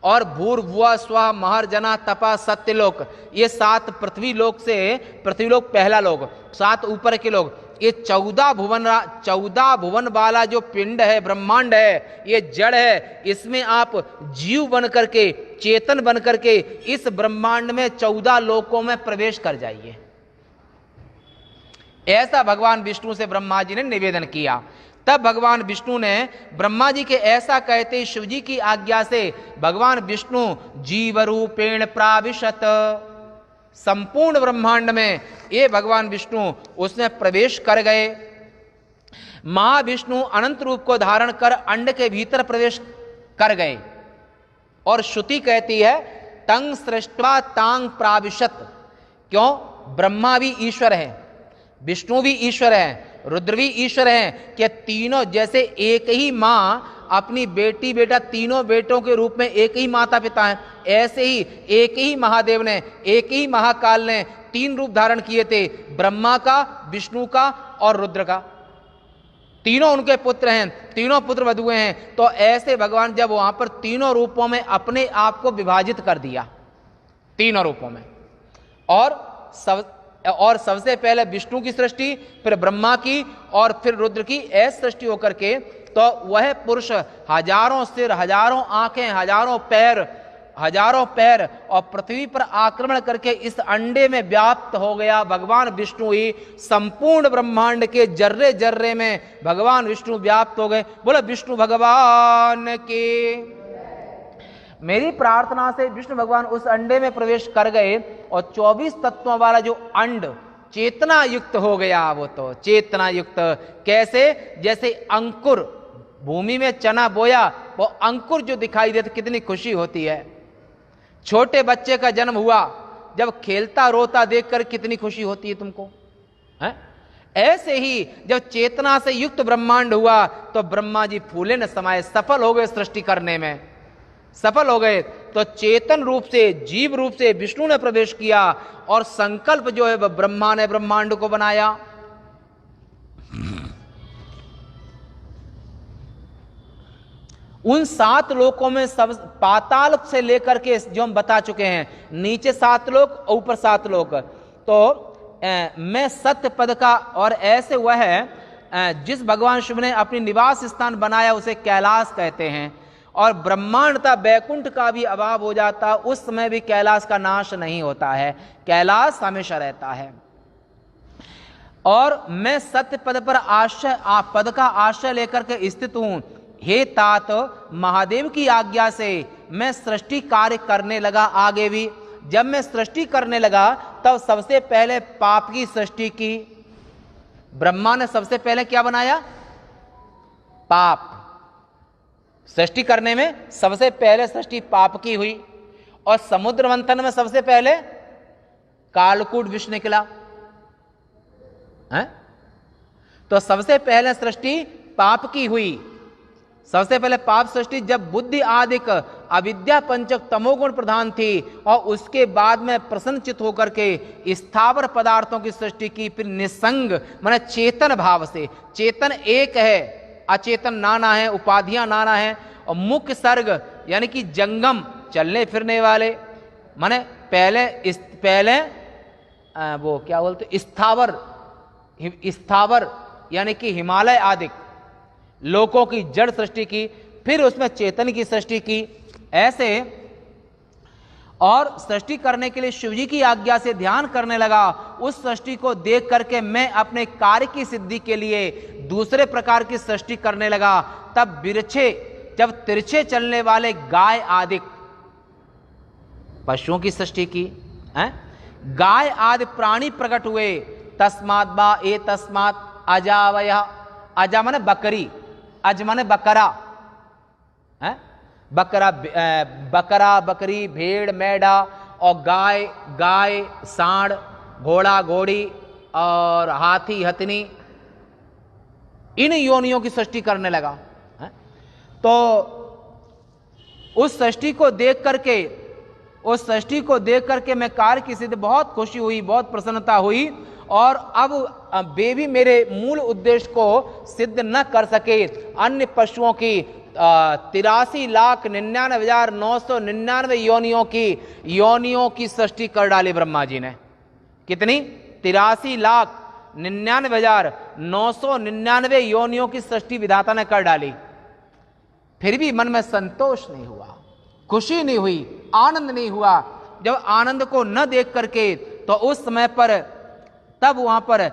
और भूर्भुव स्व महर जना तपा सत्यलोक, ये 7 पृथ्वी लोक से, पृथ्वी लोक पहला लोक, 7 ऊपर के लोग, ये 14 भुवन वाला जो पिंड है, ब्रह्मांड है, ये जड़ है। इसमें आप जीव बन करके, चेतन बन करके इस ब्रह्मांड में 14 लोकों में प्रवेश कर जाइए। ऐसा भगवान विष्णु से ब्रह्मा जी ने निवेदन किया। तब भगवान विष्णु ने ब्रह्मा जी के ऐसा कहते शिव जी की आज्ञा से भगवान विष्णु जीव रूपेण प्राविशत, संपूर्ण ब्रह्मांड में ये भगवान विष्णु उसमें प्रवेश कर गए। महाविष्णु अनंत रूप को धारण कर अंड के भीतर प्रवेश कर गए। और श्रुति कहती है तंग सृष्ट्वा तांग प्राविशत। क्यों? ब्रह्मा भी ईश्वर है, विष्णु भी ईश्वर है, रुद्र भी ईश्वर हैं, कि तीनों जैसे एक ही माँ अपनी बेटी बेटा तीनों बेटों के रूप में एक ही माता पिता हैं, ऐसे ही एक ही महादेव ने, एक ही महाकाल ने 3 रूप धारण किए थे, ब्रह्मा का, विष्णु का और रुद्र का। तीनों उनके पुत्र हैं, तीनों पुत्र वधुए हैं। तो ऐसे भगवान जब वहां पर तीनों रूपों में अपने आप को विभाजित कर दिया, तीनों रूपों में, और सबसे पहले विष्णु की सृष्टि, फिर ब्रह्मा की और फिर रुद्र की, ऐसी सृष्टि होकर के तो वह पुरुष हजारों सिर, हजारों आंखें, हजारों पैर और पृथ्वी पर आक्रमण करके इस अंडे में व्याप्त हो गया। भगवान विष्णु ही संपूर्ण ब्रह्मांड के जर्रे जर्रे में भगवान विष्णु व्याप्त हो गए। बोलो विष्णु भगवान के। मेरी प्रार्थना से विष्णु भगवान उस अंडे में प्रवेश कर गए और 24 तत्वों वाला जो अंड चेतना युक्त हो गया। वो तो चेतना युक्त कैसे? जैसे अंकुर, भूमि में चना बोया, वो अंकुर जो दिखाई देता, कितनी खुशी होती है। छोटे बच्चे का जन्म हुआ, जब खेलता रोता देखकर कितनी खुशी होती है तुमको, है? ऐसे ही जब चेतना से युक्त ब्रह्मांड हुआ तो ब्रह्मा जी फूले न समाये, सफल हो गए सृष्टि करने में, सफल हो गए। तो चेतन रूप से, जीव रूप से विष्णु ने प्रवेश किया और संकल्प जो है वह ब्रह्मा ने ब्रह्मांड को बनाया। उन 7 लोकों में सब पाताल से लेकर के जो हम बता चुके हैं, नीचे 7 लोक, ऊपर 7 लोक। तो मैं सत्य पद का, और ऐसे वह है जिस भगवान शिव ने अपनी निवास स्थान बनाया उसे कैलाश कहते हैं। और ब्रह्मांड तथा बैकुंठ का भी अभाव हो जाता, उस समय भी कैलाश का नाश नहीं होता है, कैलाश हमेशा रहता है। और मैं सत्य पद पर आश्रय, पद का आश्रय लेकर के स्थित हूं। हे तात, महादेव की आज्ञा से मैं सृष्टि कार्य करने लगा। आगे भी जब मैं सृष्टि करने लगा तब सबसे पहले पाप की सृष्टि की। ब्रह्मा ने सबसे पहले क्या बनाया? पाप। सृष्टि करने में सबसे पहले सृष्टि पाप की हुई, और समुद्र मंथन में सबसे पहले कालकूट विष निकला है? तो सबसे पहले सृष्टि पाप की हुई। सबसे पहले पाप सृष्टि जब बुद्धि आदिक अविद्या पंचक तमोगुण प्रधान थी, और उसके बाद में प्रसन्नचित होकर के स्थावर पदार्थों की सृष्टि की। फिर निसंग माने चेतन भाव से, चेतन एक है, अचेतन नाना है, उपाधियां नाना है। और मुख्य सर्ग यानी कि जंगम, चलने फिरने वाले, माने पहले वो क्या बोलते, स्थावर यानी कि हिमालय आदि लोकों की जड़ सृष्टि की, फिर उसमें चेतन की सृष्टि की। ऐसे और सृष्टि करने के लिए शिवजी की आज्ञा से ध्यान करने लगा। उस सृष्टि को देख करके मैं अपने कार्य की सिद्धि के लिए दूसरे प्रकार की सृष्टि करने लगा। तब जब तिरछे चलने वाले गाय आदि पशुओं की सृष्टि की है? गाय आदि प्राणी प्रकट हुए। तस्मात् बा ए तस्मात् अजावय, अजा माने बकरी, अज माने बकरा है? बकरा, बकरी, भेड़, मेढ़ा, और गाय, सांड, घोड़ा, घोड़ी और हाथी, हथनी, इन योनियों की सृष्टि करने लगा है? तो उस सृष्टि को देख करके मैं कार्य की सिद्धि बहुत खुशी हुई, बहुत प्रसन्नता हुई। और अब वे भी मेरे मूल उद्देश्य को सिद्ध न कर सके। अन्य पशुओं की 83,99,999 योनियों की सृष्टि कर डाली ब्रह्मा जी ने। कितनी? 83,99,999 योनियों की सृष्टि विधाता ने कर डाली। फिर भी मन में संतोष नहीं हुआ, खुशी नहीं हुई, आनंद नहीं हुआ। जब आनंद को न देख करके, तो उस समय पर तब वहां पर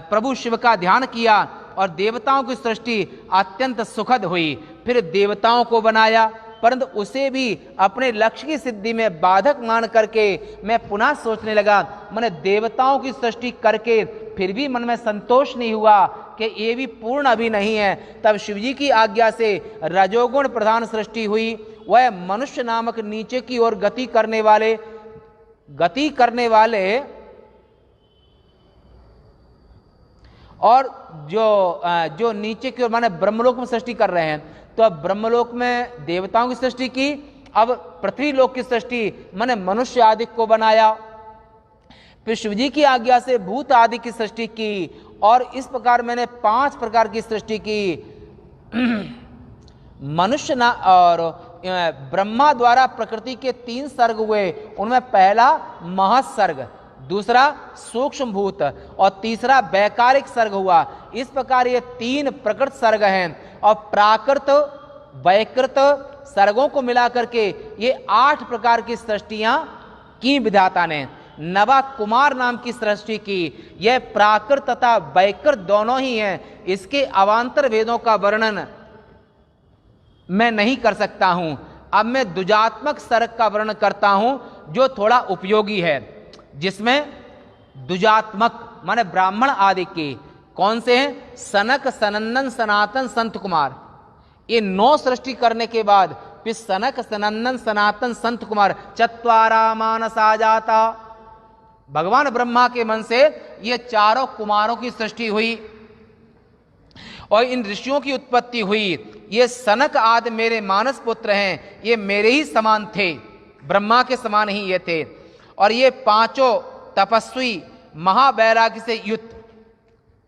प्रभु शिव का ध्यान किया और देवताओं की सृष्टि अत्यंत सुखद हुई। फिर देवताओं को बनाया, परंतु उसे भी अपने लक्ष्य की सिद्धि में बाधक मान करके मैं पुनः सोचने लगा। मैंने देवताओं की सृष्टि करके फिर भी मन में संतोष नहीं हुआ कि ये भी पूर्ण अभी नहीं है। तब शिवजी की आज्ञा से रजोगुण प्रधान सृष्टि हुई। वह मनुष्य नामक नीचे की ओर गति करने वाले और जो नीचे की ओर माने ब्रह्मलोक में सृष्टि कर रहे हैं। तो अब ब्रह्मलोक में देवताओं की सृष्टि की, अब पृथ्वी लोक की सृष्टि माने मनुष्य आदि को बनाया। फिर शिवजी की आज्ञा से भूत आदि की सृष्टि की, और इस प्रकार मैंने 5 प्रकार की सृष्टि की। मनुष्य ना और ब्रह्मा द्वारा प्रकृति के 3 सर्ग हुए। उनमें पहला महत्सर्ग, दूसरा सूक्ष्म भूत और तीसरा वैकारिक सर्ग हुआ। इस प्रकार ये 3 प्रकृत सर्ग हैं, और प्राकृत वैकृत सर्गों को मिलाकर के ये 8 प्रकार की सृष्टियां की विधाता ने। नवा कुमार नाम की सृष्टि की। यह प्राकृत तथा वैकृत दोनों ही हैं। इसके अवान्तर वेदों का वर्णन मैं नहीं कर सकता हूं। अब मैं द्विजात्मक सर्ग का वर्णन करता हूं जो थोड़ा उपयोगी है, जिसमें द्विजात्मक माने ब्राह्मण आदि के कौन से हैं? सनक, सनंदन, सनातन, संत कुमार। ये 9 सृष्टि करने के बाद फिर सनक, सनंदन, सनातन, संत कुमार, चत्वारा मानसा जाता। भगवान ब्रह्मा के मन से ये चारों कुमारों की सृष्टि हुई और इन ऋषियों की उत्पत्ति हुई। ये सनक आदि मेरे मानस पुत्र हैं, ये मेरे ही समान थे। ब्रह्मा के समान ही ये थे। और ये पांचों तपस्वी महावैराग्य से युक्त।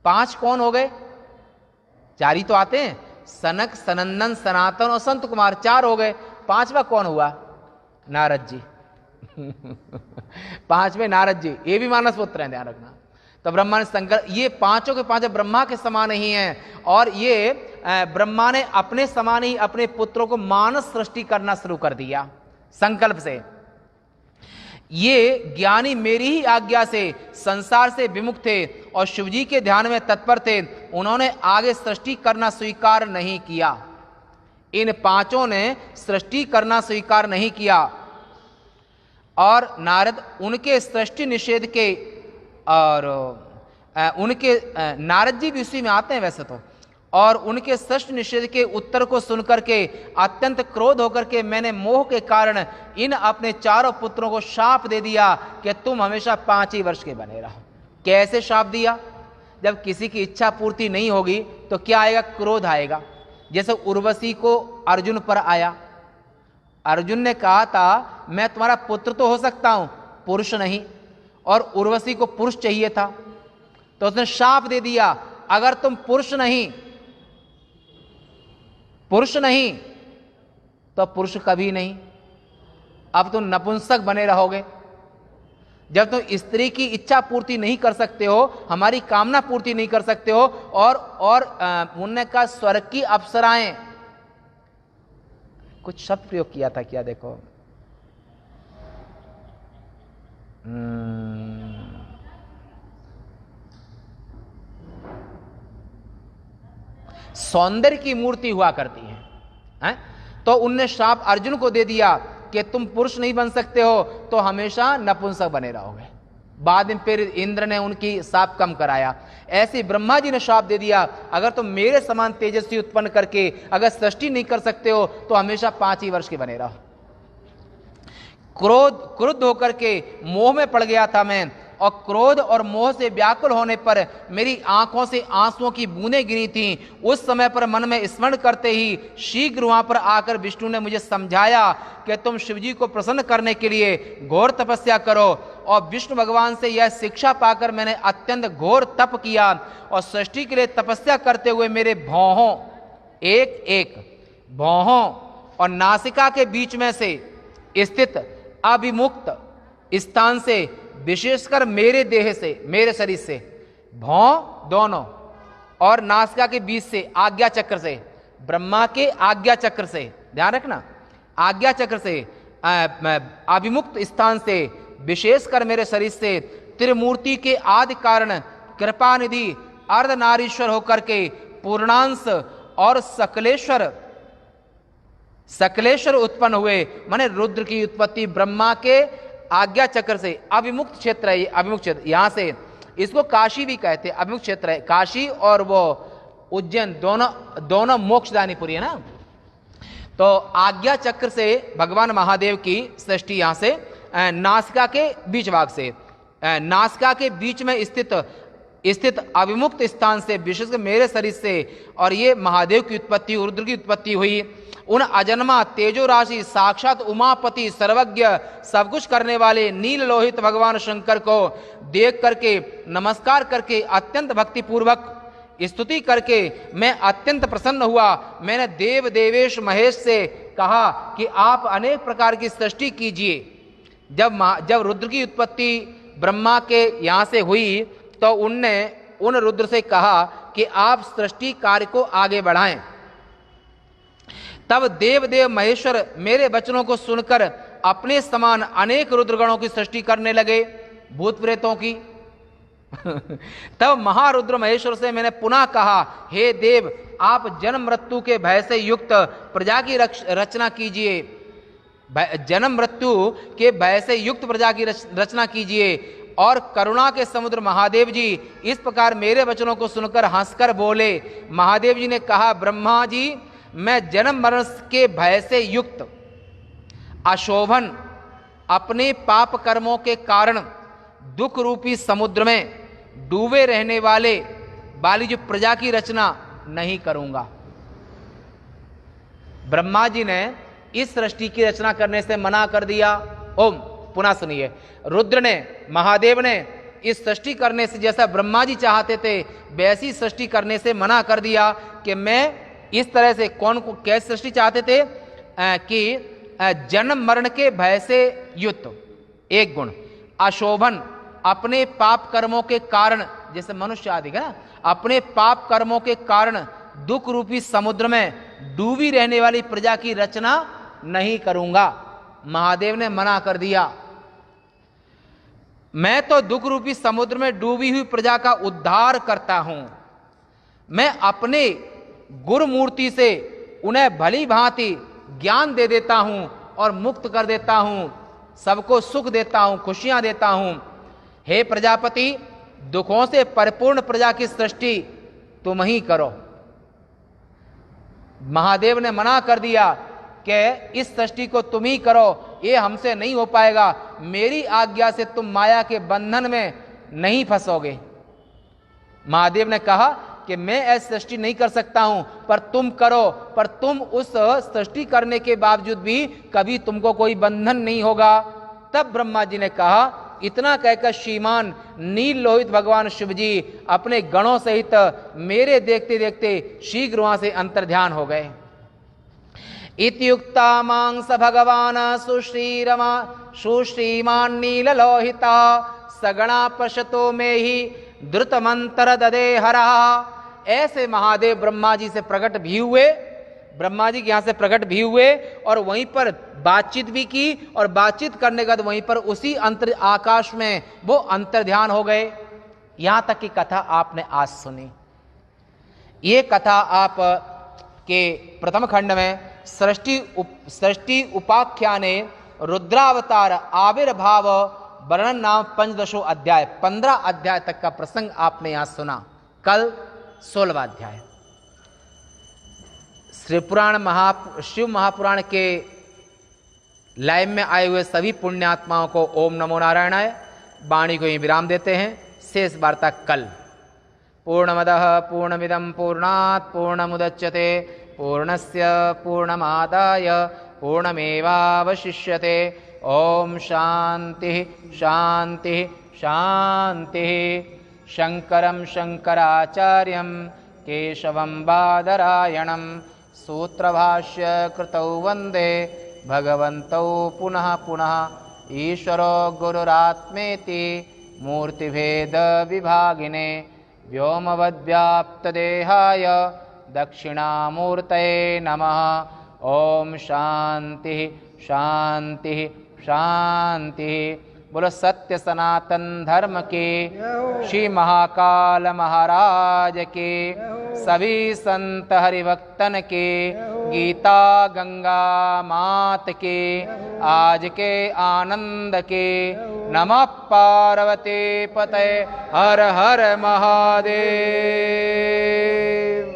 पांच कौन हो गए? चार ही तो आते हैं, सनक, सनंदन, सनातन और संत कुमार, चार हो गए। पांचवा कौन हुआ? नारद जी। पांचवें नारद जी, ये भी मानस पुत्र हैं, ध्यान रखना। तो ब्रह्मा ने संकल्प, ये पांचों के पांचों ब्रह्मा के समान ही हैं। और ये ब्रह्मा ने अपने समान ही अपने पुत्रों को मानस सृष्टि करना शुरू कर दिया संकल्प से। ये ज्ञानी मेरी ही आज्ञा से संसार से विमुख थे और शिवजी के ध्यान में तत्पर थे। उन्होंने आगे सृष्टि करना स्वीकार नहीं किया। इन पांचों ने सृष्टि करना स्वीकार नहीं किया। और नारद उनके सृष्टि निषेध के, और उनके नारद जी भी उसी में आते हैं वैसे तो, और उनके सृष्टि निषेध के उत्तर को सुनकर के अत्यंत क्रोध होकर के मैंने मोह के कारण इन अपने चारों पुत्रों को शाप दे दिया कि तुम हमेशा 5 ही वर्ष के बने रहो। कैसे शाप दिया? जब किसी की इच्छा पूर्ति नहीं होगी तो क्या आएगा? क्रोध आएगा। जैसे उर्वशी को अर्जुन पर आया। अर्जुन ने कहा था मैं तुम्हारा पुत्र तो हो सकता हूं, पुरुष नहीं, और उर्वशी को पुरुष चाहिए था, तो उसने शाप दे दिया, अगर तुम पुरुष नहीं तो पुरुष कभी नहीं, अब तुम नपुंसक बने रहोगे। जब तुम स्त्री की इच्छा पूर्ति नहीं कर सकते हो, हमारी कामना पूर्ति नहीं कर सकते हो, और उन्होंने कहा स्वर्ग की अप्सराएं, कुछ शब्द प्रयोग किया था क्या? देखो, सौंदर्य की मूर्ति हुआ करती हैं? तो उनने श्राप अर्जुन को दे दिया कि तुम पुरुष नहीं बन सकते हो तो हमेशा नपुंसक बने रहोगे। बाद में फिर इंद्र ने उनकी शाप कम कराया। ऐसे ब्रह्मा जी ने शाप दे दिया, अगर तुम मेरे समान तेजस्वी उत्पन्न करके अगर सृष्टि नहीं कर सकते हो तो हमेशा 5 ही वर्ष के बने रहो। क्रुद्ध होकर के मोह में पड़ गया था मैं, और क्रोध और मोह से व्याकुल होने पर मेरी आंखों से आंसुओं की बूंदें गिरी थीं। उस समय पर मन में स्मरण करते ही शीघ्र वहां पर आकर विष्णु ने मुझे समझाया कि तुम शिवजी को प्रसन्न करने के लिए घोर तपस्या करो। और विष्णु भगवान से यह शिक्षा पाकर मैंने अत्यंत घोर तप किया, और सृष्टि के लिए तपस्या करते हुए मेरे भौहों, एक एक भौहों और नासिका के बीच में से स्थित अभिमुक्त स्थान से, विशेषकर मेरे देह से, मेरे शरीर से, भौं दोनों और नासिका के बीच से, आज्ञा चक्र से, ब्रह्मा के आज्ञा चक्र से, ध्यान रखना, आज्ञा चक्र से, अभिमुक्त स्थान से, विशेषकर मेरे शरीर से, त्रिमूर्ति के आदि कारण कृपा निधि अर्धनारीश्वर होकर के पूर्णांश और सकलेश्वर उत्पन्न हुए। माने रुद्र की उत्पत्ति ब्रह्मा के आज्ञा चक्र से। अभिमुक्त क्षेत्र है ये, अभिमुक्त क्षेत्र, यहां से इसको काशी भी कहते हैं, अभिमुक्त क्षेत्र है। काशी और वो उज्जैन दोनों मोक्षदानीपुरी है ना। तो आज्ञा चक्र से भगवान महादेव की सृष्टि यहां से नासिका के बीच भाग से, नासिका के बीच में स्थित अभिमुक्त स्थान से, विशेषकर मेरे शरीर से, और ये महादेव की उत्पत्ति, रुद्र की उत्पत्ति हुई। उन अजन्मा तेजो राशि साक्षात उमापति सर्वज्ञ सब कुछ करने वाले नील लोहित भगवान शंकर को देख करके नमस्कार करके अत्यंत भक्ति पूर्वक स्तुति करके मैं अत्यंत प्रसन्न हुआ। मैंने देव देवेश महेश से कहा कि आप अनेक प्रकार की सृष्टि कीजिए। जब रुद्र की उत्पत्ति ब्रह्मा के यहाँ से हुई तो उनने उन रुद्र से कहा कि आप सृष्टि कार्य को आगे बढ़ाएं। तब देव महेश्वर मेरे वचनों को सुनकर अपने समान अनेक रुद्रगणों की सृष्टि करने लगे, भूत प्रेतों की। तब महारुद्र महेश्वर से मैंने पुनः कहा, हे देव, आप जन्म मृत्यु के भय से युक्त प्रजा की रचना कीजिए, जन्म मृत्यु के भय से युक्त प्रजा की रचना कीजिए। और करुणा के समुद्र महादेव जी इस प्रकार मेरे वचनों को सुनकर हंसकर बोले। महादेव जी ने कहा, ब्रह्मा जी, मैं जन्म मरण के भय से युक्त अशोभन अपने पाप कर्मों के कारण दुख रूपी समुद्र में डूबे रहने वाली जो प्रजा की रचना नहीं करूंगा। ब्रह्मा जी ने इस सृष्टि की रचना करने से मना कर दिया। ओम, पुनः सुनिए, रुद्र ने, महादेव ने इस सृष्टि करने से, जैसा ब्रह्मा जी चाहते थे वैसी सृष्टि करने से मना कर दिया कि मैं इस तरह से, कौन को कैसी सृष्टि चाहते थे कि जन्म मरण के भय से युक्त, एक गुण, अशोभन, अपने पाप कर्मों के कारण, जैसे मनुष्य आदि है ना, अपने पाप कर्मों के कारण दुख रूपी समुद्र में डूबी रहने वाली प्रजा की रचना नहीं करूंगा। महादेव ने मना कर दिया। मैं तो दुख रूपी समुद्र में डूबी हुई प्रजा का उद्धार करता हूं। मैं अपने गुरु मूर्ति से उन्हें भली भांति ज्ञान दे देता हूं और मुक्त कर देता हूं, सबको सुख देता हूं, खुशियां देता हूं। हे प्रजापति, दुखों से परिपूर्ण प्रजा की सृष्टि तुम ही करो। महादेव ने मना कर दिया कि इस सृष्टि को तुम ही करो, ये हमसे नहीं हो पाएगा, मेरी आज्ञा से तुम माया के बंधन में नहीं फंसोगे। महादेव ने कहा कि मैं ऐसी सृष्टि नहीं कर सकता हूं, पर तुम करो, पर तुम उस सृष्टि करने के बावजूद भी कभी तुमको कोई बंधन नहीं होगा। तब ब्रह्मा जी ने कहा, इतना कहकर श्रीमान नील लोहित भगवान शिव जी अपने गणों सहित मेरे देखते देखते शीघ्र वहां से अंतर्ध्यान हो गए। इत्युक्ता मांस भगवान सुश्रीमान नील लोहिता सगणा पशतो में ही द्रुत मंत्र ददे हरा। ऐसे महादेव ब्रह्मा जी से प्रकट भी हुए, ब्रह्मा जी के यहां से प्रकट भी हुए और वहीं पर बातचीत भी की, और बातचीत करने के बाद वहीं पर उसी अंतर आकाश में वो अंतर्ध्यान हो गए। यहां तक की कथा आपने आज सुनी। ये कथा आप के प्रथम खंड में सृष्टि उपाख्याने रुद्रावतार आविर्भाव वर्णन नाम 15 अध्याय, 15 अध्याय तक का प्रसंग आपने यहां सुना। कल 16वां अध्याय। शिव महापुराण के लाइव में आए हुए सभी पुण्यात्माओं को ओम नमो नारायणाय। वाणी को ही विराम देते हैं। शेष वार्ता कल। पूर्णमदः पूर्णमिदं पूर्णात् पूर्णमुदच्यते पूर्णस्य पूर्णमादाय पूर्णमेवावशिष्यते। ओम शांति शांति शांति। शंकरं शंकराचार्यं केशवं बादरायणं सूत्रभाष्य कृतौ वंदे भगवन्तौ पुनः पुनः। ईश्वरो गुरुरात्मेति मूर्तिभेद विभागिने व्योमवद्व्याप्तदेहाय दक्षिणामूर्तये नमः। ओम शांति शांति शांति। बोलो सत्य सनातन धर्म के श्री महाकाल महाराज के, सभी संत हरिभक्तन के, गीता गंगा मात के, आज के आनंद के। नमः पार्वती पतये। हर हर महादेव।